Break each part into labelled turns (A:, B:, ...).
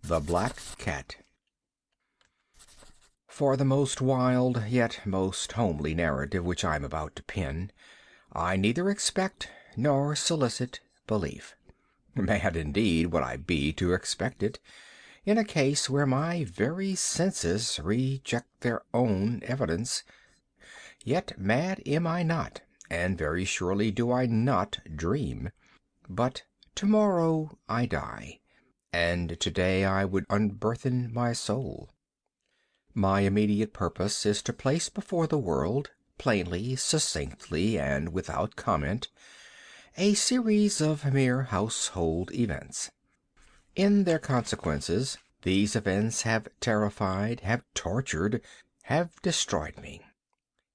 A: The Black Cat. For the most wild yet most homely narrative which I am about to pen, I neither expect nor solicit belief. Mad indeed would I be to expect it, in a case where my very senses reject their own evidence. Yet mad am I not, and very surely do I not dream. But tomorrow I die, and today I would unburthen my soul. My immediate purpose is to place before the world, plainly, succinctly, and without comment, a series of mere household events. In their consequences, these events have terrified, have tortured, have destroyed me.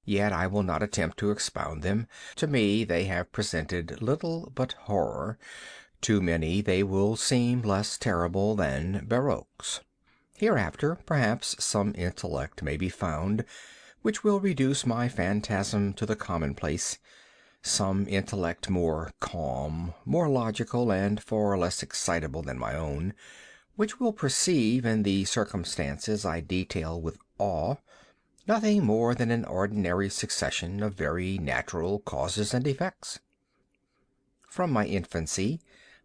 A: Yet I will not attempt to expound them. To me they have presented little but horror. To many they will seem less terrible than barroques. Hereafter, perhaps, some intellect may be found which will reduce my phantasm to the commonplace, some intellect more calm, more logical, and far less excitable than my own, which will perceive in the circumstances I detail with awe nothing more than an ordinary succession of very natural causes and effects. From my infancy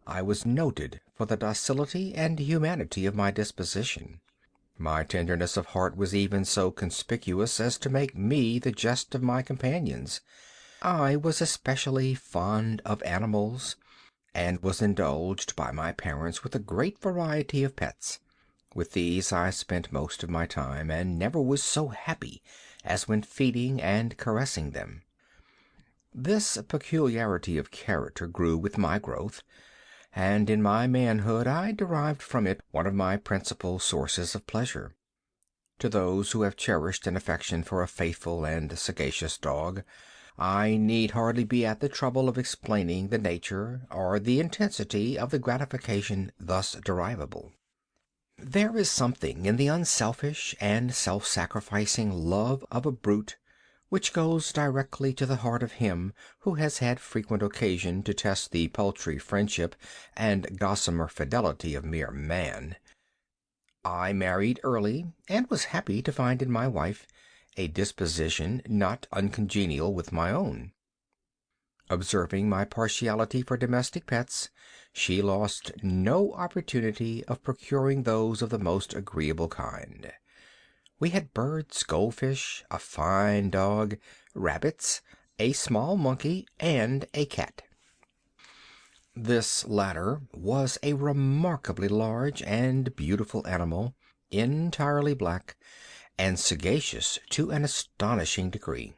A: I was noted for the docility and humanity of my disposition. My tenderness of heart was even so conspicuous as to make me the jest of my companions. I was especially fond of animals, and was indulged by my parents with a great variety of pets. With these I spent most of my time, and never was so happy as when feeding and caressing them. This peculiarity of character grew with my growth, and in my manhood I derived from it one of my principal sources of pleasure. To those who have cherished an affection for a faithful and sagacious dog, I need hardly be at the trouble of explaining the nature or the intensity of the gratification thus derivable. There is something in the unselfish and self-sacrificing love of a brute which goes directly to the heart of him who has had frequent occasion to test the paltry friendship and gossamer fidelity of mere man. I married early, and was happy to find in my wife a disposition not uncongenial with my own. Observing my partiality for domestic pets, she lost no opportunity of procuring those of the most agreeable kind. We had birds, goldfish, a fine dog, rabbits, a small monkey, and a cat. This latter was a remarkably large and beautiful animal, entirely black, and sagacious to an astonishing degree.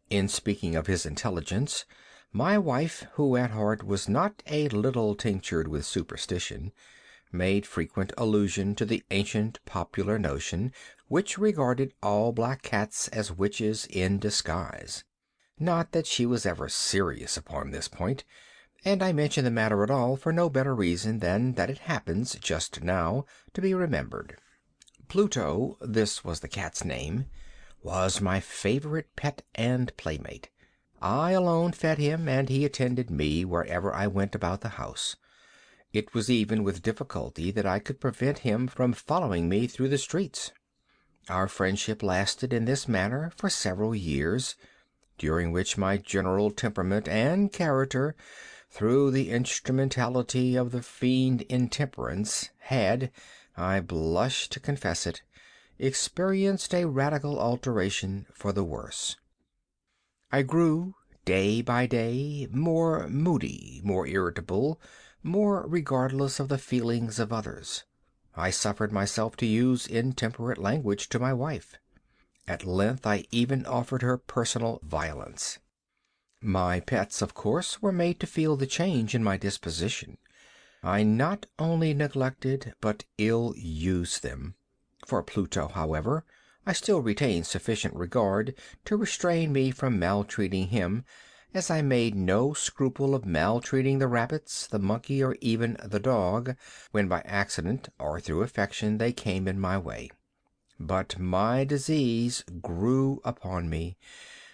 A: In speaking of his intelligence, my wife, who at heart was not a little tinctured with superstition, made frequent allusion to the ancient popular notion which regarded all black cats as witches in disguise. Not that she was ever serious upon this point, and I mention the matter at all for no better reason than that it happens just now to be remembered. Pluto, this was the cat's name, was my favorite pet and playmate. I alone fed him, and he attended me wherever I went about the house. It was even with difficulty that I could prevent him from following me through the streets. Our friendship lasted in this manner for several years, during which my general temperament and character, through the instrumentality of the fiend Intemperance, had, I blush to confess it, experienced a radical alteration for the worse. I grew, day by day, more moody, more irritable, more regardless of the feelings of others. I suffered myself to use intemperate language to my wife. At length I even offered her personal violence. My pets, of course, were made to feel the change in my disposition. I not only neglected but ill-used them. For Pluto, however, I still retained sufficient regard to restrain me from maltreating him, as I made no scruple of maltreating the rabbits, the monkey, or even the dog, when by accident or through affection they came in my way. But my disease grew upon me,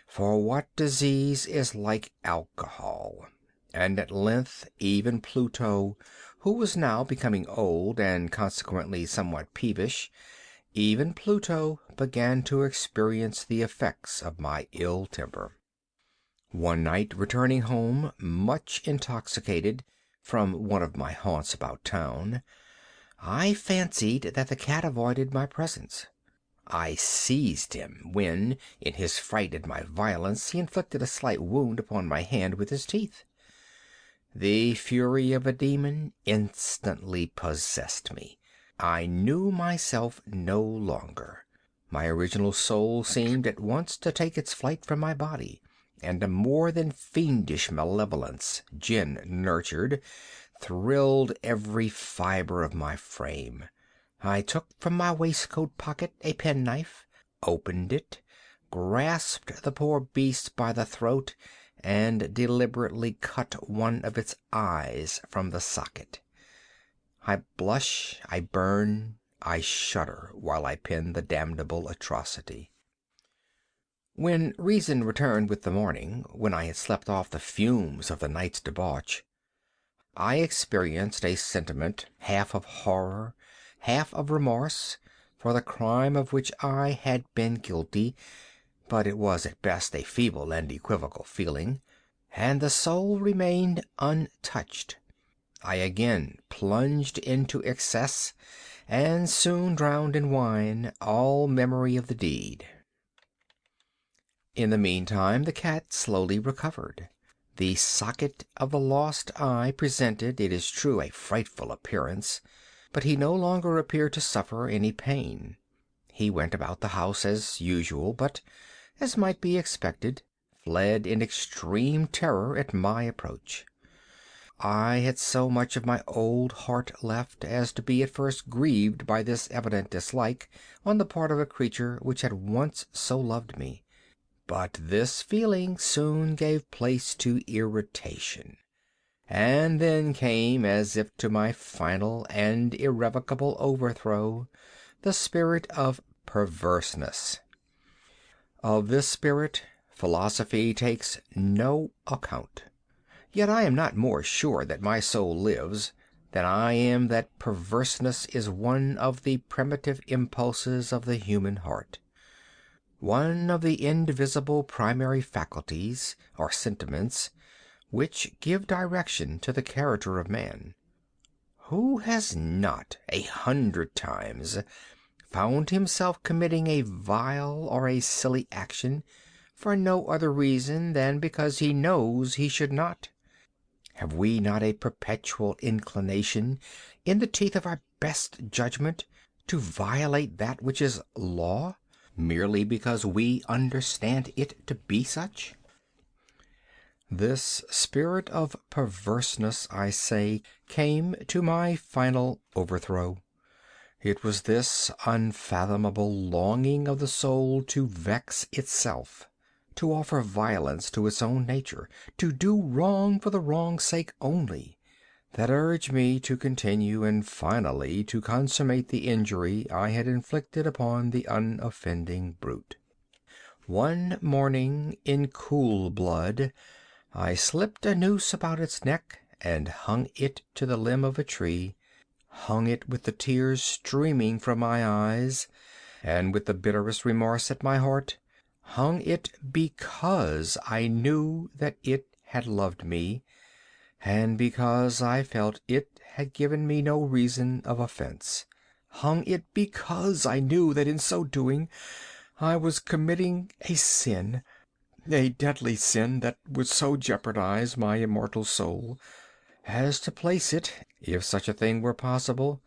A: for what disease is like alcohol? And at length even Pluto, who was now becoming old and consequently somewhat peevish, even Pluto began to experience the effects of my ill temper. One night, returning home much intoxicated from one of my haunts about town, I fancied that the cat avoided my presence. I seized him when, in his fright at my violence, he inflicted a slight wound upon my hand with his teeth. The fury of a demon instantly possessed me. I knew myself no longer. My original soul seemed at once to take its flight from my body, and a more than fiendish malevolence, gin nurtured, thrilled every fibre of my frame. I took from my waistcoat pocket a penknife, opened it, grasped the poor beast by the throat, and deliberately cut one of its eyes from the socket. I blush, I burn, I shudder while I pen the damnable atrocity. When reason returned with the morning, when I had slept off the fumes of the night's debauch, I experienced a sentiment half of horror, half of remorse, for the crime of which I had been guilty, but it was at best a feeble and equivocal feeling, and the soul remained untouched. I again plunged into excess, and soon drowned in wine all memory of the deed. In the meantime the cat slowly recovered. The socket of the lost eye presented, it is true, a frightful appearance, but he no longer appeared to suffer any pain. He went about the house as usual, but, as might be expected, fled in extreme terror at my approach. I had so much of my old heart left as to be at first grieved by this evident dislike on the part of a creature which had once so loved me. But this feeling soon gave place to irritation, and then came, as if to my final and irrevocable overthrow, the spirit of perverseness. Of this spirit philosophy takes no account. Yet I am not more sure that my soul lives than I am that perverseness is one of the primitive impulses of the human heart, one of the indivisible primary faculties, or sentiments, which give direction to the character of man. Who has not 100 times found himself committing a vile or a silly action for no other reason than because he knows he should not? Have we not a perpetual inclination, in the teeth of our best judgment, to violate that which is law, merely because we understand it to be such? This spirit of perverseness, I say, came to my final overthrow. It was this unfathomable longing of the soul to vex itself, to offer violence to its own nature, to do wrong for the wrong's sake only, that urged me to continue and finally to consummate the injury I had inflicted upon the unoffending brute. One morning, in cool blood, I slipped a noose about its neck and hung it to the limb of a tree, hung it with the tears streaming from my eyes, and with the bitterest remorse at my heart, hung it because I knew that it had loved me, and because I felt it had given me no reason of offense, hung it because I knew that in so doing I was committing a sin, a deadly sin that would so jeopardize my immortal soul as to place it, if such a thing were possible,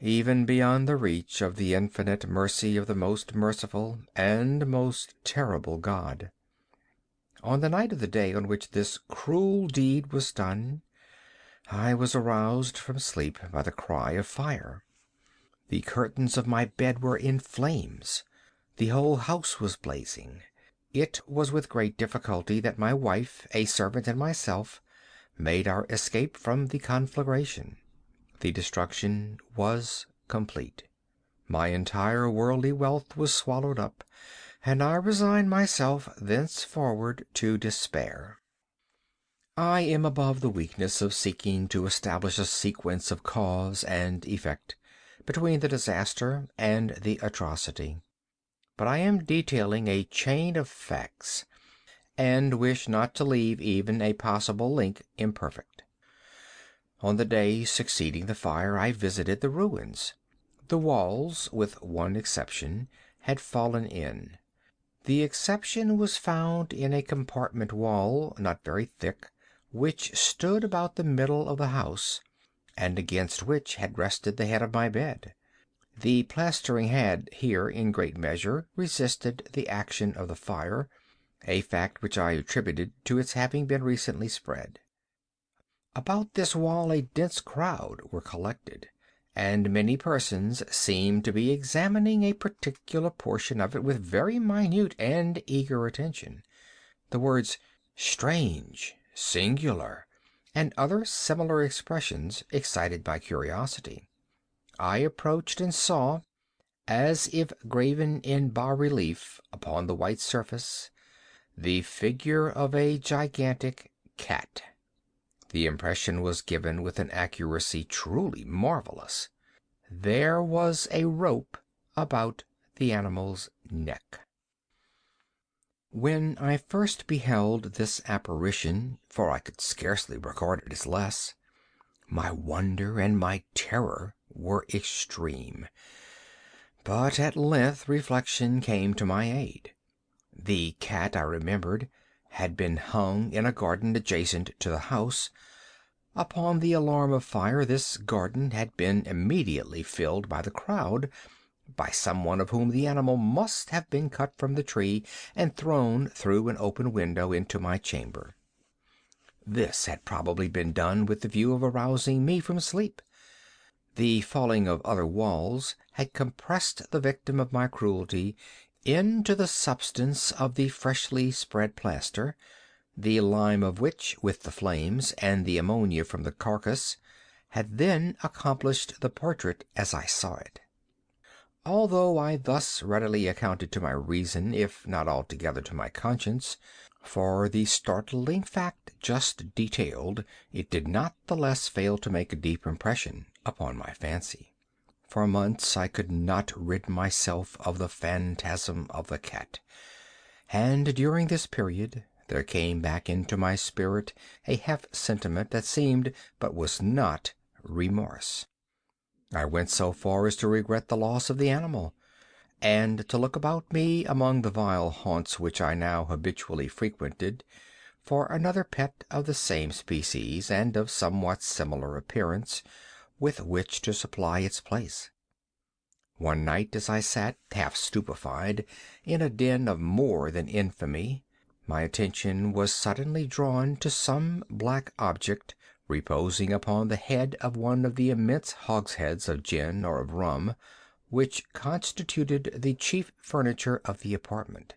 A: even beyond the reach of the infinite mercy of the most merciful and most terrible God. On the night of the day on which this cruel deed was done, I was aroused from sleep by the cry of fire. The curtains of my bed were in flames. The whole house was blazing. It was with great difficulty that my wife, a servant, and myself made our escape from the conflagration. The destruction was complete. My entire worldly wealth was swallowed up, and I resigned myself thenceforward to despair. I am above the weakness of seeking to establish a sequence of cause and effect between the disaster and the atrocity, but I am detailing a chain of facts, and wish not to leave even a possible link imperfect. On the day succeeding the fire I visited the ruins. The walls, with one exception, had fallen in. The exception was found in a compartment wall, not very thick, which stood about the middle of the house, and against which had rested the head of my bed. The plastering had here, in great measure, resisted the action of the fire, a fact which I attributed to its having been recently spread. About this wall a dense crowd were collected, and many persons seemed to be examining a particular portion of it with very minute and eager attention. The words "strange," "singular," and other similar expressions excited my curiosity. I approached and saw, as if graven in bas relief upon the white surface, the figure of a gigantic cat. The impression was given with an accuracy truly marvelous. There was a rope about the animal's neck. When I first beheld this apparition, for I could scarcely regard it as less, my wonder and my terror were extreme. But at length reflection came to my aid. The cat, I remembered, had been hung in a garden adjacent to the house. Upon the alarm of fire this garden had been immediately filled by the crowd, by some one of whom the animal must have been cut from the tree and thrown through an open window into my chamber. This had probably been done with the view of arousing me from sleep. The falling of other walls had compressed the victim of my cruelty into the substance of the freshly spread plaster, the lime of which, with the flames and the ammonia from the carcass, had then accomplished the portrait as I saw it. Although I thus readily accounted to my reason, if not altogether to my conscience, for the startling fact just detailed, it did not the less fail to make a deep impression upon my fancy. For months I could not rid myself of the phantasm of the cat, and during this period there came back into my spirit a half sentiment that seemed, but was not, remorse. I went so far as to regret the loss of the animal, and to look about me among the vile haunts which I now habitually frequented for another pet of the same species and of somewhat similar appearance with which to supply its place. One night, as I sat, half stupefied, in a den of more than infamy, my attention was suddenly drawn to some black object reposing upon the head of one of the immense hogsheads of gin or of rum which constituted the chief furniture of the apartment.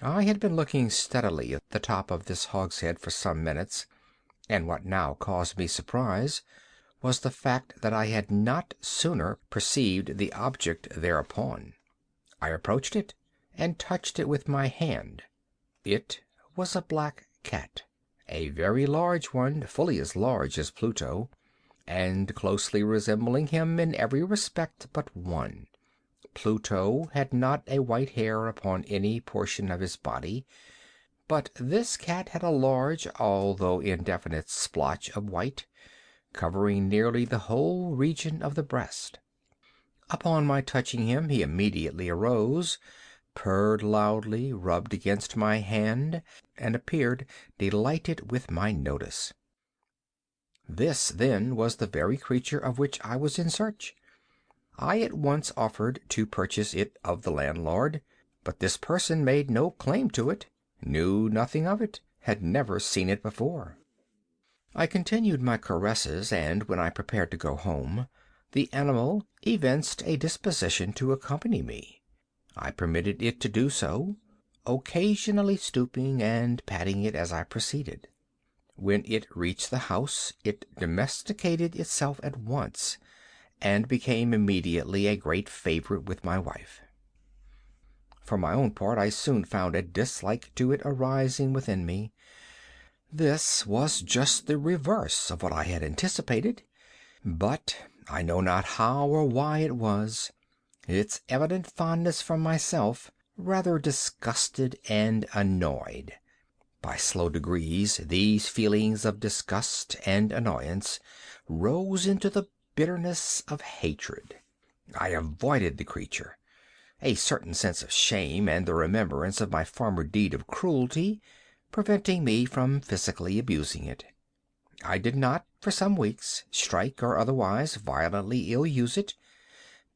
A: I had been looking steadily at the top of this hogshead for some minutes, and what now caused me surprise was the fact that I had not sooner perceived the object thereupon. I approached it and touched it with my hand. It was a black cat, a very large one, fully as large as Pluto, and closely resembling him in every respect but one. Pluto had not a white hair upon any portion of his body, but this cat had a large, although indefinite, splotch of white, covering nearly the whole region of the breast. Upon my touching him he immediately arose, purred loudly, rubbed against my hand, and appeared delighted with my notice. This, then, was the very creature of which I was in search. I at once offered to purchase it of the landlord, but this person made no claim to it, knew nothing of it, had never seen it before. I continued my caresses, and when I prepared to go home, the animal evinced a disposition to accompany me. I permitted it to do so, occasionally stooping and patting it as I proceeded. When it reached the house it domesticated itself at once, and became immediately a great favorite with my wife. For my own part I soon found a dislike to it arising within me. This was just the reverse of what I had anticipated, but I know not how or why it was. Its evident fondness for myself rather disgusted and annoyed. By slow degrees these feelings of disgust and annoyance rose into the bitterness of hatred. I avoided the creature, a certain sense of shame and the remembrance of my former deed of cruelty preventing me from physically abusing it. I did not, for some weeks, strike or otherwise violently ill-use it,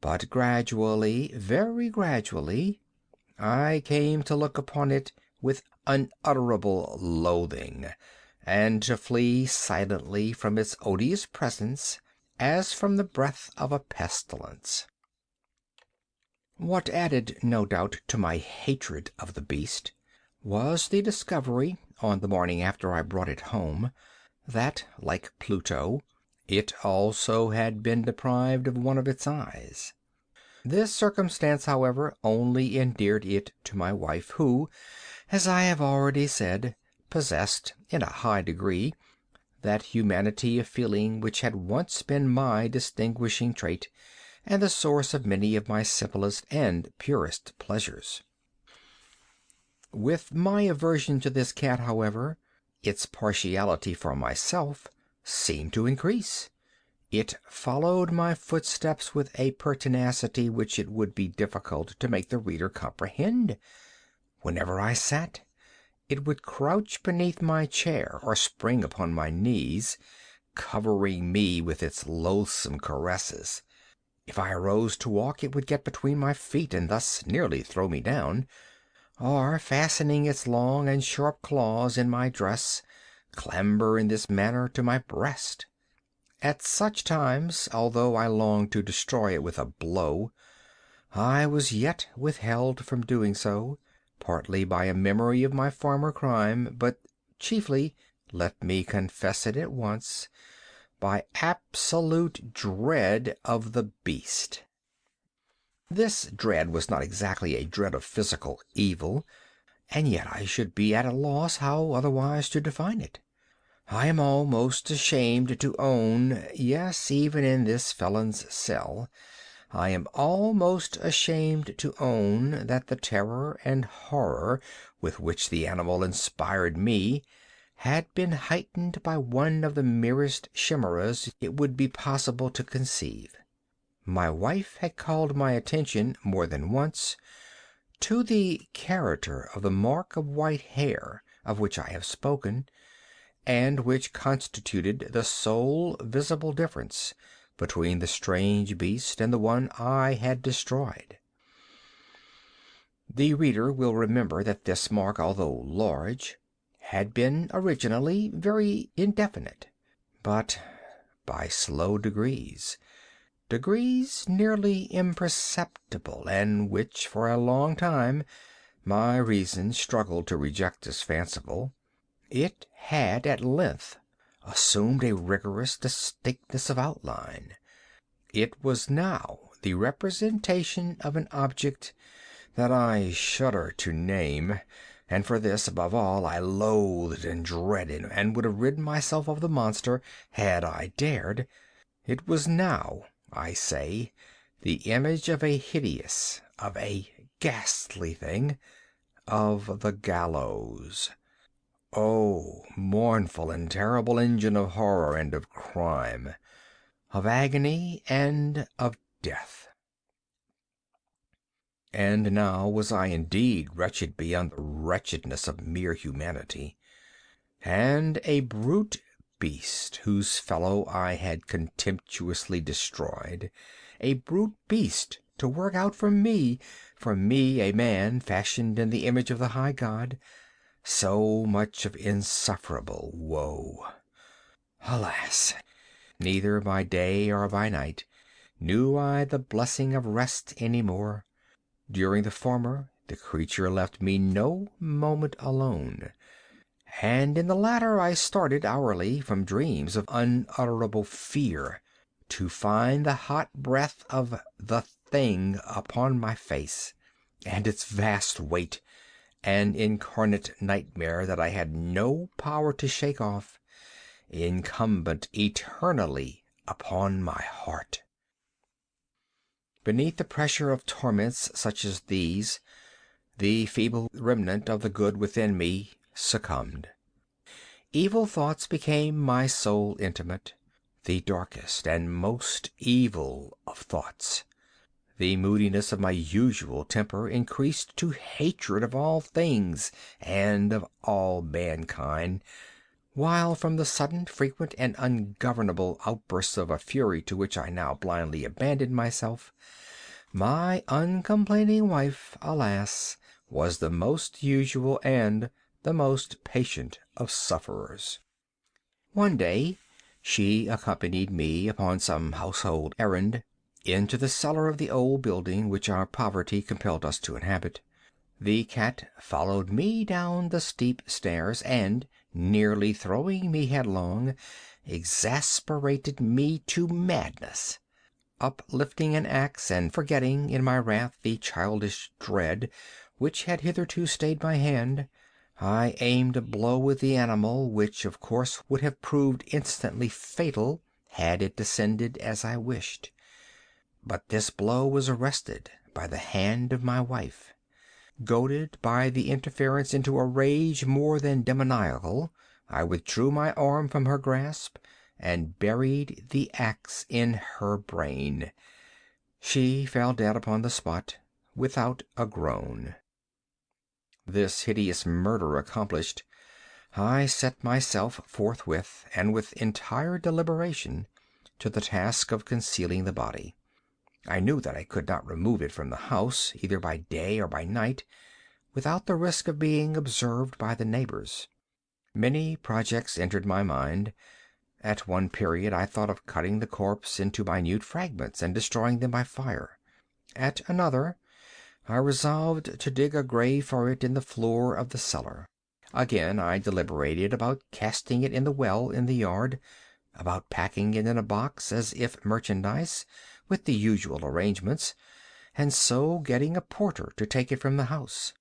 A: but gradually, very gradually, I came to look upon it with unutterable loathing, and to flee silently from its odious presence as from the breath of a pestilence. What added, no doubt, to my hatred of the beast was the discovery, on the morning after I brought it home, that, like Pluto, it also had been deprived of one of its eyes. This circumstance, however, only endeared it to my wife, who, as I have already said, possessed, in a high degree, that humanity of feeling which had once been my distinguishing trait, and the source of many of my simplest and purest pleasures. With my aversion to this cat, however, its partiality for myself seemed to increase. It followed my footsteps with a pertinacity which it would be difficult to make the reader comprehend. Whenever I sat, it would crouch beneath my chair or spring upon my knees, covering me with its loathsome caresses. If I arose to walk, it would get between my feet and thus nearly throw me down, or, fastening its long and sharp claws in my dress, clamber in this manner to my breast. At such times, although I longed to destroy it with a blow, I was yet withheld from doing so, partly by a memory of my former crime, but chiefly, let me confess it at once, by absolute dread of the beast. This dread was not exactly a dread of physical evil, and yet I should be at a loss how otherwise to define it. I am almost ashamed to own, yes, even in this felon's cell, I am almost ashamed to own that the terror and horror with which the animal inspired me had been heightened by one of the merest chimeras it would be possible to conceive. My wife had called my attention more than once to the character of the mark of white hair of which I have spoken, and which constituted the sole visible difference between the strange beast and the one I had destroyed. The reader will remember that this mark, although large, had been originally very indefinite, but by slow degrees, degrees nearly imperceptible, and which for a long time my reason struggled to reject as fanciful, it had at length assumed a rigorous distinctness of outline. It was now the representation of an object that I shudder to name, and for this, above all, I loathed and dreaded, and would have ridden myself of the monster had I dared. It was now, I say, the image of a hideous, of a ghastly thing, of the gallows. Oh, mournful and terrible engine of horror and of crime, of agony and of death! And now was I indeed wretched beyond the wretchedness of mere humanity, and a brute beast whose fellow I had contemptuously destroyed, a brute beast to work out for me, a man fashioned in the image of the high God, so much of insufferable woe. Alas! Neither by day or by night knew I the blessing of rest any more. During the former, the creature left me no moment alone, and in the latter I started hourly from dreams of unutterable fear, to find the hot breath of the thing upon my face, and its vast weight, an incarnate nightmare that I had no power to shake off, incumbent eternally upon my heart. Beneath the pressure of torments such as these, the feeble remnant of the good within me succumbed. Evil thoughts became my sole intimate, the darkest and most evil of thoughts. The moodiness of my usual temper increased to hatred of all things and of all mankind, while from the sudden, frequent, and ungovernable outbursts of a fury to which I now blindly abandoned myself, my uncomplaining wife, alas, was the most usual and the most patient of sufferers. One day she accompanied me upon some household errand into the cellar of the old building which our poverty compelled us to inhabit. The cat followed me down the steep stairs, and, nearly throwing me headlong, exasperated me to madness. Uplifting an axe, and forgetting in my wrath the childish dread which had hitherto stayed my hand, I aimed a blow at the animal, which of course would have proved instantly fatal had it descended as I wished. But this blow was arrested by the hand of my wife. Goaded by the interference into a rage more than demoniacal, I withdrew my arm from her grasp and buried the axe in her brain. She fell dead upon the spot without a groan. This hideous murder accomplished, I set myself forthwith, and with entire deliberation, to the task of concealing the body. I knew that I could not remove it from the house, either by day or by night, without the risk of being observed by the neighbors. Many projects entered my mind. At one period I thought of cutting the corpse into minute fragments and destroying them by fire. At another, I resolved to dig a grave for it in the floor of the cellar. Again I deliberated about casting it in the well in the yard, about packing it in a box as if merchandise, with the usual arrangements, and so getting a porter to take it from the house.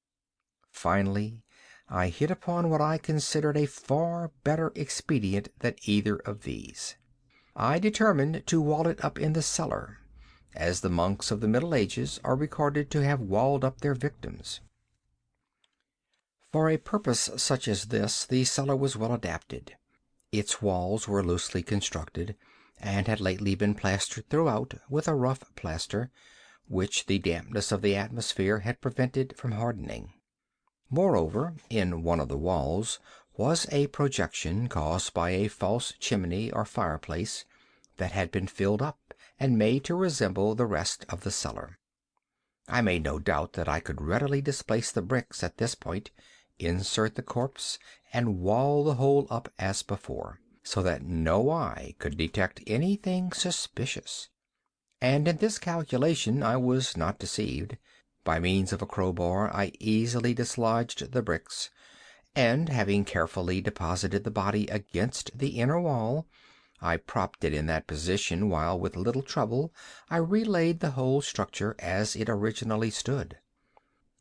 A: Finally, I hit upon what I considered a far better expedient than either of these. I determined to wall it up in the cellar, as the monks of the Middle Ages are recorded to have walled up their victims. For a purpose such as this the cellar was well adapted. Its walls were loosely constructed, and had lately been plastered throughout with a rough plaster, which the dampness of the atmosphere had prevented from hardening. Moreover, in one of the walls was a projection caused by a false chimney or fireplace that had been filled up and made to resemble the rest of the cellar. I made no doubt that I could readily displace the bricks at this point, insert the corpse, and wall the whole up as before, so that no eye could detect anything suspicious. And in this calculation I was not deceived. By means of a crowbar I easily dislodged the bricks, and having carefully deposited the body against the inner wall, I propped it in that position while with little trouble I relaid the whole structure as it originally stood.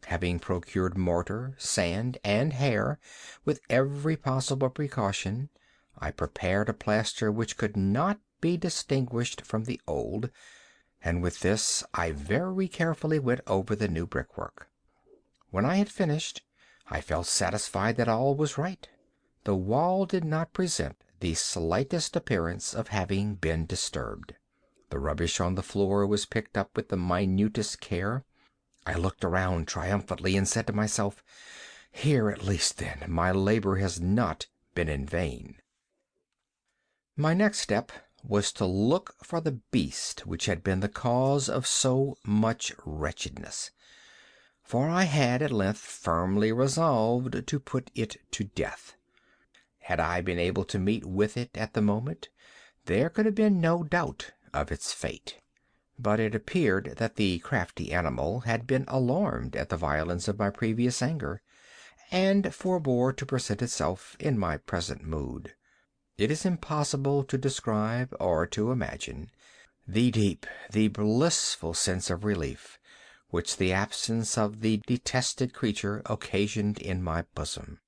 A: Having procured mortar, sand, and hair with every possible precaution, I prepared a plaster which could not be distinguished from the old, and with this I very carefully went over the new brickwork. When I had finished, I felt satisfied that all was right. The wall did not present the slightest appearance of having been disturbed. The rubbish on the floor was picked up with the minutest care. I looked around triumphantly and said to myself, "Here at least, then, my labor has not been in vain." My next step was to look for the beast which had been the cause of so much wretchedness, for I had at length firmly resolved to put it to death. Had I been able to meet with it at the moment, there could have been no doubt of its fate. But it appeared that the crafty animal had been alarmed at the violence of my previous anger, and forbore to present itself in my present mood. It is impossible to describe or to imagine the deep, the blissful sense of relief which the absence of the detested creature occasioned in my bosom.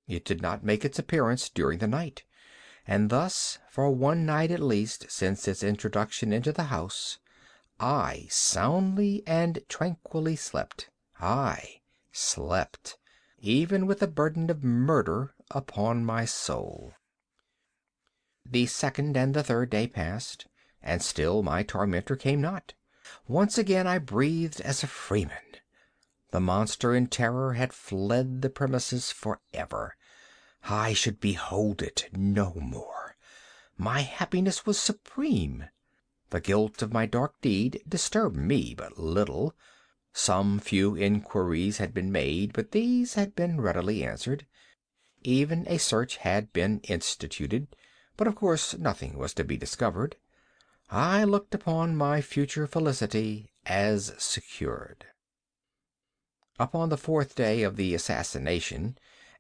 A: It did not make its appearance during the night, and thus, for one night at least since its introduction into the house, I soundly and tranquilly slept. I slept, even with the burden of murder upon my soul. The second and the third day passed, and still my tormentor came not. Once again I breathed as a freeman. The monster in terror had fled the premises forever. I should behold it no more. My happiness was supreme. The guilt of my dark deed disturbed me but little. Some few inquiries had been made, but these had been readily answered. Even a search had been instituted, but of course nothing was to be discovered. I looked upon my future felicity as secured. Upon the fourth day of the assassination,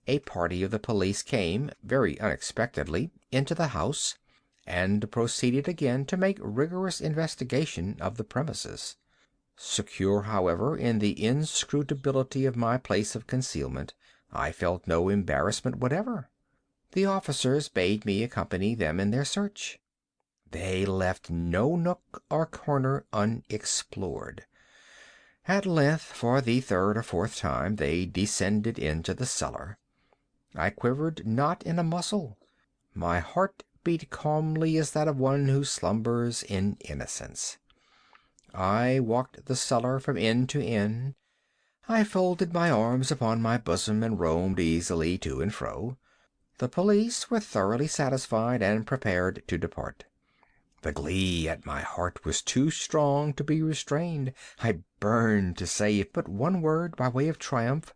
A: a party of the police came, very unexpectedly, into the house, and proceeded again to make rigorous investigation of the premises. Secure, however, in the inscrutability of my place of concealment, I felt no embarrassment whatever. The officers bade me accompany them in their search. They left no nook or corner unexplored. At length, for the third or fourth time, they descended into the cellar. I quivered not in a muscle. My heart beat calmly as that of one who slumbers in innocence. I walked the cellar from end to end. I folded my arms upon my bosom and roamed easily to and fro. The police were thoroughly satisfied and prepared to depart. The glee at my heart was too strong to be restrained. I burned to say but one word by way of triumph,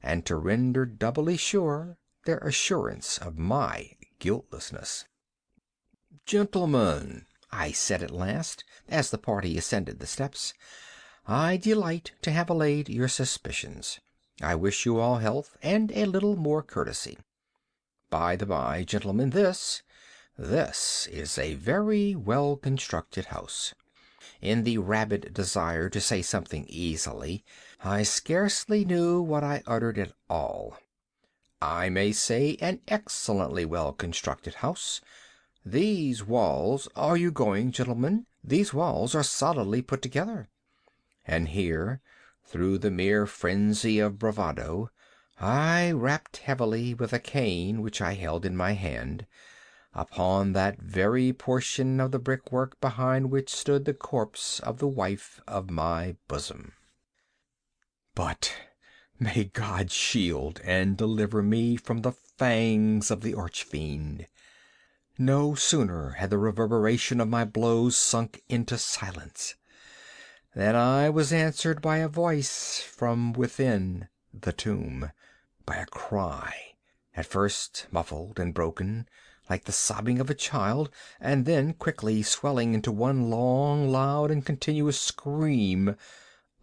A: and to render doubly sure their assurance of my guiltlessness. "Gentlemen," I said at last, as the party ascended the steps, "I delight to have allayed your suspicions. I wish you all health and a little more courtesy. By the by, gentlemen, this is a very well-constructed house." In the rabid desire to say something easily, I scarcely knew what I uttered at all. I may say an excellently well-constructed house. These walls— Are you going, gentlemen? These walls are solidly put together. And here, through the mere frenzy of bravado, I rapped heavily with a cane which I held in my hand, upon that very portion of the brickwork behind which stood the corpse of the wife of my bosom. But may God shield and deliver me from the fangs of the arch-fiend! No sooner had the reverberation of my blows sunk into silence than I was answered by a voice from within the tomb, by a cry, at first muffled and broken, like the sobbing of a child, and then quickly swelling into one long, loud, and continuous scream,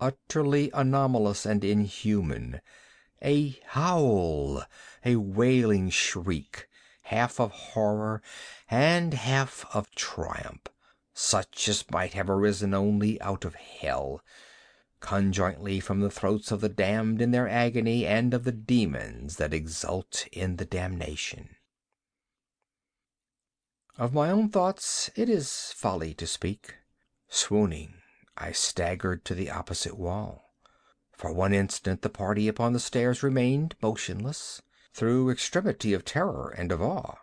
A: utterly anomalous and inhuman, a howl, a wailing shriek, half of horror and half of triumph, such as might have arisen only out of hell, conjointly from the throats of the damned in their agony and of the demons that exult in the damnation. Of my own thoughts it is folly to speak. Swooning, I staggered to the opposite wall. For one instant the party upon the stairs remained motionless, through extremity of terror and of awe.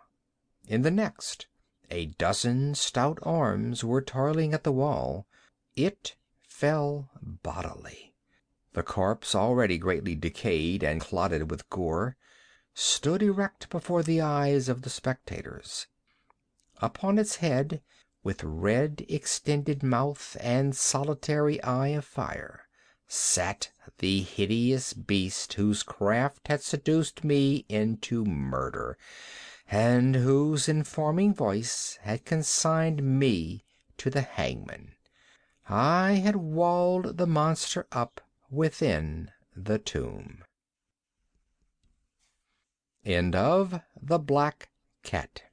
A: In the next, a dozen stout arms were toiling at the wall. It fell bodily. The corpse, already greatly decayed and clotted with gore, stood erect before the eyes of the spectators. Upon its head, with red extended mouth and solitary eye of fire, sat the hideous beast whose craft had seduced me into murder, and whose informing voice had consigned me to the hangman. I had walled the monster up within the tomb. End of The Black Cat.